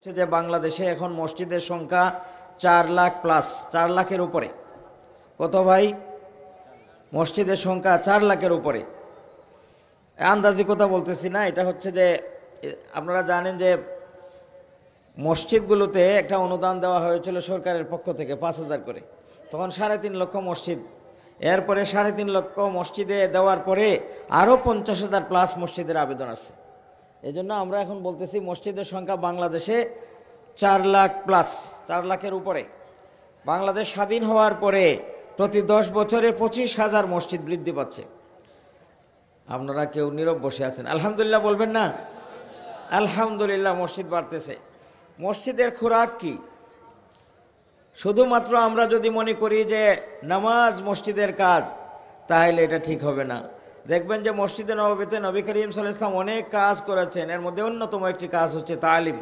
যে বাংলাদেশে এখন মসজিদের সংখ্যা 4 লাখ প্লাস, 4 লাখের উপরে। কত ভাই? মসজিদের সংখ্যা 4 লাখের উপরে। আন্দাজি কথা বলতেছি না, এটা হচ্ছে যে আপনারা জানেন যে মসজিদগুলোতে একটা অনুদান দেওয়া হয়েছিল সরকারের পক্ষ থেকে 5,000 করে, তখন 3.5 লক্ষ মসজিদ। এরপরে 3.5 লক্ষ মসজিদে দেওয়ার পরে আরও 50,000 প্লাস মসজিদের আবেদন আসছে। এই জন্য আমরা এখন বলতেছি মসজিদের সংখ্যা বাংলাদেশে 4 লাখ প্লাস, 4 লাখের উপরে। বাংলাদেশ স্বাধীন হওয়ার পরে প্রতি 10 বছরে 25,000 মসজিদ বৃদ্ধি পাচ্ছে। আপনারা কেউ নীরব বসে আছেন, আলহামদুলিল্লাহ বলবেন না? আলহামদুলিল্লাহ, মসজিদ বাড়তেছে। মসজিদের খোরাক কি? শুধুমাত্র আমরা যদি মনে করি যে নামাজ মসজিদের কাজ, তাহলে এটা ঠিক হবে না। দেখবেন যে মসজিদে নববীতে নবী করিম সাল্লাল্লাহু আলাইহি ওয়াসাল্লাম অনেক কাজ করেছেন, এর মধ্যে অন্যতম একটি কাজ হচ্ছে তালিম।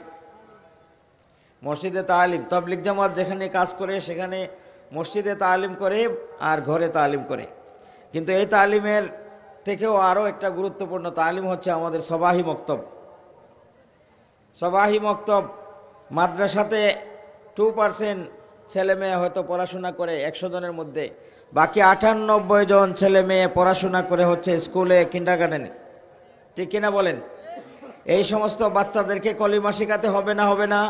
মসজিদে তালিম, তাবলিগ জামাত যেখানে কাজ করে সেখানে মসজিদে তালিম করে আর ঘরে তালিম করে। কিন্তু এই তালিমের থেকেও আরও একটা গুরুত্বপূর্ণ তালিম হচ্ছে আমাদের সবাহি মক্তব। সবাহি মক্তব মাদ্রাসাতে 2% ছেলে মেয়ে হয়তো পড়াশোনা করে 100 জনের মধ্যে, বাকি 98 জন ছেলে মেয়ে পড়াশোনা করে হচ্ছে স্কুলে, কিন্ডারগার্টেনে। ঠিক কিনা বলেন? এই সমস্ত বাচ্চাদেরকে কলিমা শেখাতে হবে না? হবে না?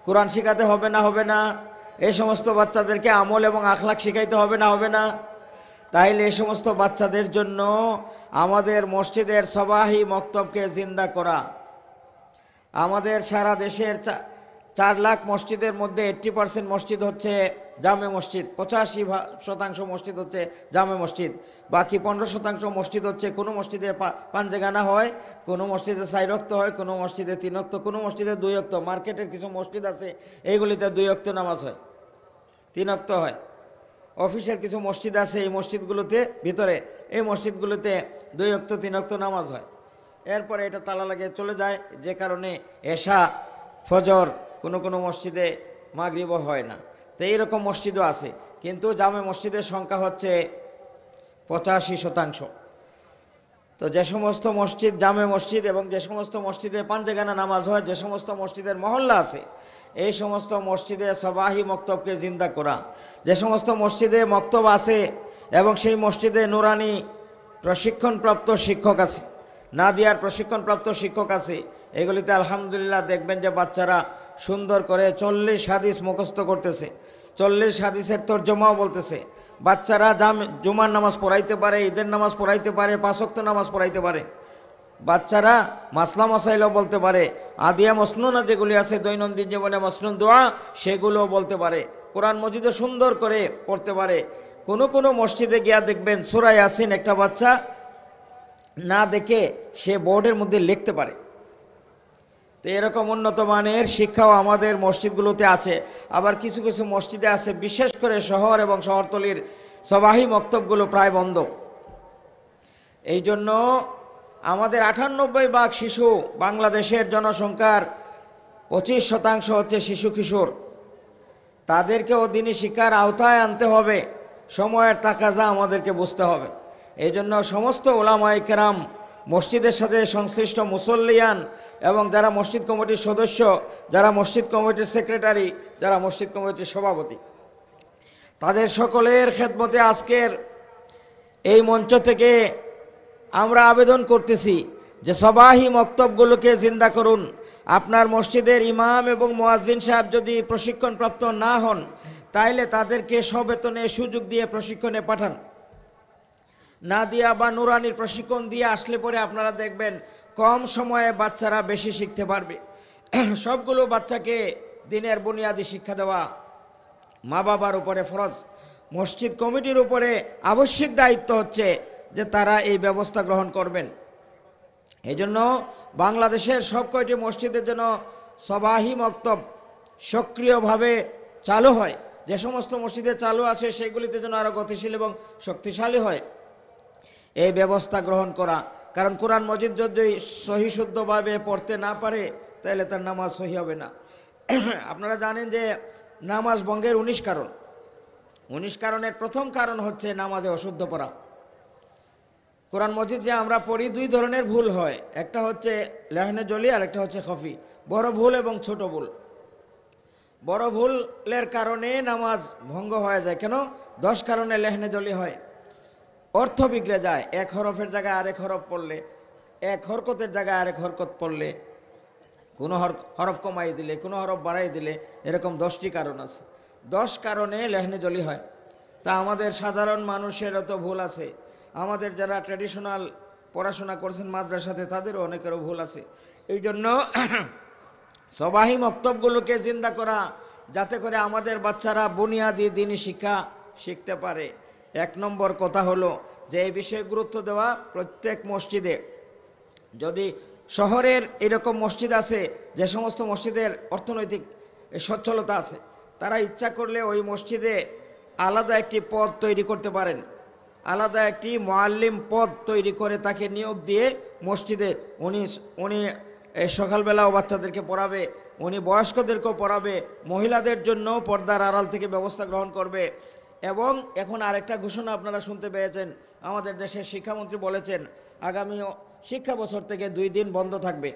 কোরআন শেখাতে হবে না? হবে না? এই সমস্ত বাচ্চাদেরকে আমল এবং আখলাক শিখাইতে হবে না? হবে না? তাইলে এই সমস্ত বাচ্চাদের জন্য আমাদের মসজিদের সবাহি মক্তবকে জিন্দা করা। আমাদের সারা দেশের 4 লাখ মসজিদের মধ্যে 80% মসজিদ হচ্ছে জামে মসজিদ, 85% মসজিদ হচ্ছে জামে মসজিদ, বাকি 15% মসজিদ হচ্ছে কোনো মসজিদে পাঞ্জেগানা হয়, কোনো মসজিদে 4 ওয়াক্ত হয়, কোনো মসজিদে 3 ওয়াক্ত, কোনো মসজিদে 2 ওয়াক্ত। মার্কেটের কিছু মসজিদ আছে এইগুলিতে 2 ওয়াক্ত নামাজ হয়, 3 ওয়াক্ত হয়। অফিসের কিছু মসজিদ আছে এই মসজিদগুলোতে, ভিতরে এই মসজিদগুলোতে 2 ওয়াক্ত 3 ওয়াক্ত নামাজ হয়। এরপরে এটা তালা লাগিয়ে চলে যায়, যে কারণে এশা ফজর কোনো কোনো মসজিদে মাগরিবও হয় না। তো এইরকম মসজিদও আছে, কিন্তু জামে মসজিদের সংখ্যা হচ্ছে 85%। তো যে সমস্ত মসজিদ জামে মসজিদ এবং যে সমস্ত মসজিদে পাঞ্জেগানা নামাজ হয়, যে সমস্ত মসজিদের মহল্লা আছে, এই সমস্ত মসজিদে সবাহি মক্তবকে জিন্দা করা। যে সমস্ত মসজিদে মক্তব আছে এবং সেই মসজিদে নুরানি প্রশিক্ষণপ্রাপ্ত শিক্ষক আছে, নাদিয়ার প্রশিক্ষণপ্রাপ্ত শিক্ষক আছে, এগুলিতে আলহামদুলিল্লাহ দেখবেন যে বাচ্চারা সুন্দর করে 40 হাদিস মুখস্থ করতেছে, 40 হাদিসের তর্জমাও বলতেছে। বাচ্চারা জুমার নামাজ পড়াইতে পারে, ঈদের নামাজ পড়াইতে পারে, 5 ওয়াক্ত নামাজ পড়াইতে পারে। বাচ্চারা মাসলা মাসাইলও বলতে পারে, আদিয়া মসনুনা যেগুলি আছে দৈনন্দিন জীবনে মসনুন দোয়া, সেগুলোও বলতে পারে। কোরআন মজিদও সুন্দর করে পড়তে পারে। কোনো কোনো মসজিদে গিয়া দেখবেন সূরা ইয়াসিন একটা বাচ্চা না দেখে সে বোর্ডের মধ্যে লিখতে পারে। তো এরকম উন্নত মানের শিক্ষাও আমাদের মসজিদগুলোতে আছে। আবার কিছু কিছু মসজিদে আছে, বিশেষ করে শহর এবং শহরতলির সবাহি মক্তবগুলো প্রায় বন্ধ। এই জন্য আমাদের 98 ভাগ শিশু, বাংলাদেশের জনসংখ্যার 25% হচ্ছে শিশু কিশোর। তাদেরকেও দিনী শিক্ষার আওতায় আনতে হবে, সময়ের তাকাজা আমাদেরকে বুঝতে হবে। এই জন্য সমস্ত উলামায়ে কেরাম, মসজিদের সাথে সংশ্লিষ্ট মুসল্লিয়ান এবং যারা মসজিদ কমিটির সদস্য, যারা মসজিদ কমিটির সেক্রেটারি, যারা মসজিদ কমিটির সভাপতি, তাদের সকলের খেদমতে আজকের এই মঞ্চ থেকে আমরা আবেদন করতেছি যে সবাহি মক্তবগুলোকে জিন্দা করুন। আপনার মসজিদের ইমাম এবং মুয়াজ্জিন সাহেব যদি প্রশিক্ষণপ্রাপ্ত না হন, তাইলে তাদেরকে সবেতনে সুযোগ দিয়ে প্রশিক্ষণে পাঠান। নাদিয়া বা নুরানির প্রশিক্ষণ দিয়ে আসলে পরে আপনারা দেখবেন কম সময়ে বাচ্চারা বেশি শিখতে পারবে। সবগুলো বাচ্চাকে দিনের বুনিয়াদী শিক্ষা দেওয়া মা বাবার উপরে ফরজ। মসজিদ কমিটির উপরে আবশ্যিক দায়িত্ব হচ্ছে যে তারা এই ব্যবস্থা গ্রহণ করবেন। এই জন্য বাংলাদেশের সব কয়টি মসজিদের জন্য সবাহি মক্তব সক্রিয়ভাবে চালু হয়। যে সমস্ত মসজিদে চালু আছে সেগুলিতে যেন আরও গতিশীল এবং শক্তিশালী হয়, এই ব্যবস্থা গ্রহণ করা। কারণ কোরআন মজিদ যদি সহি শুদ্ধভাবে পড়তে না পারে তাহলে তার নামাজ সহি হবে না। আপনারা জানেন যে নামাজ ভঙ্গের 19 কারণ। 19 কারণের প্রথম কারণ হচ্ছে নামাজে অশুদ্ধ পড়া। কোরআন মজিদ যে আমরা পড়ি 2 ধরনের ভুল হয়, একটা হচ্ছে লেহনে জলি আর একটা হচ্ছে খফি। বড় ভুল এবং ছোট ভুল। বড় ভুলের কারণে নামাজ ভঙ্গ হয়ে যায়। কেন? 10 কারণে লেহনে জলি হয়। অর্থ বিগড়ে যায়, এক হরফের জায়গায় আরেক হরফ পড়লে, এক হরকতের জায়গায় আরেক হরকত পড়লে, কোনো হরফ কমাই দিলে, কোনো হরফ বাড়াই দিলে, এরকম 10টি কারণ আছে। 10 কারণে লেহনে জলি হয়। তা আমাদের সাধারণ মানুষেরও তো ভুল আছে, আমাদের যারা ট্র্যাডিশনাল পড়াশোনা করছেন মাদ্রাসাতে তাদেরও অনেকেরও ভুল আছে। এই জন্য সবাহি মক্তবগুলোকে জিন্দা করা, যাতে করে আমাদের বাচ্চারা বুনিয়াদি দ্বীনি শিক্ষা শিখতে পারে। 1 নম্বর কথা হলো যে এই বিষয়ে গুরুত্ব দেওয়া। প্রত্যেক মসজিদে, যদি শহরের এরকম মসজিদ আছে যে সমস্ত মসজিদের অর্থনৈতিক সচ্ছলতা আছে, তারা ইচ্ছা করলে ওই মসজিদে আলাদা একটি পদ তৈরি করতে পারেন, আলাদা একটি মুআল্লিম পদ তৈরি করে তাকে নিয়োগ দিয়ে মসজিদে উনি সকালবেলাও বাচ্চাদেরকে পড়াবে, উনি বয়স্কদেরকেও পড়াবে, মহিলাদের জন্য পর্দার আড়াল থেকে ব্যবস্থা গ্রহণ করবে। এবং এখন আরেকটা ঘোষণা আপনারা শুনতে পেয়েছেন, আমাদের দেশের শিক্ষামন্ত্রী বলেছেন আগামী শিক্ষা বছর থেকে 2 দিন বন্ধ থাকবে,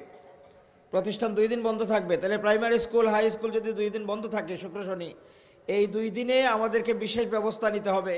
প্রতিষ্ঠান 2 দিন বন্ধ থাকবে। তাহলে প্রাইমারি স্কুল, হাই স্কুল যদি 2 দিন বন্ধ থাকে শুক্র শনি, এই 2 দিনে আমাদেরকে বিশেষ ব্যবস্থা নিতে হবে।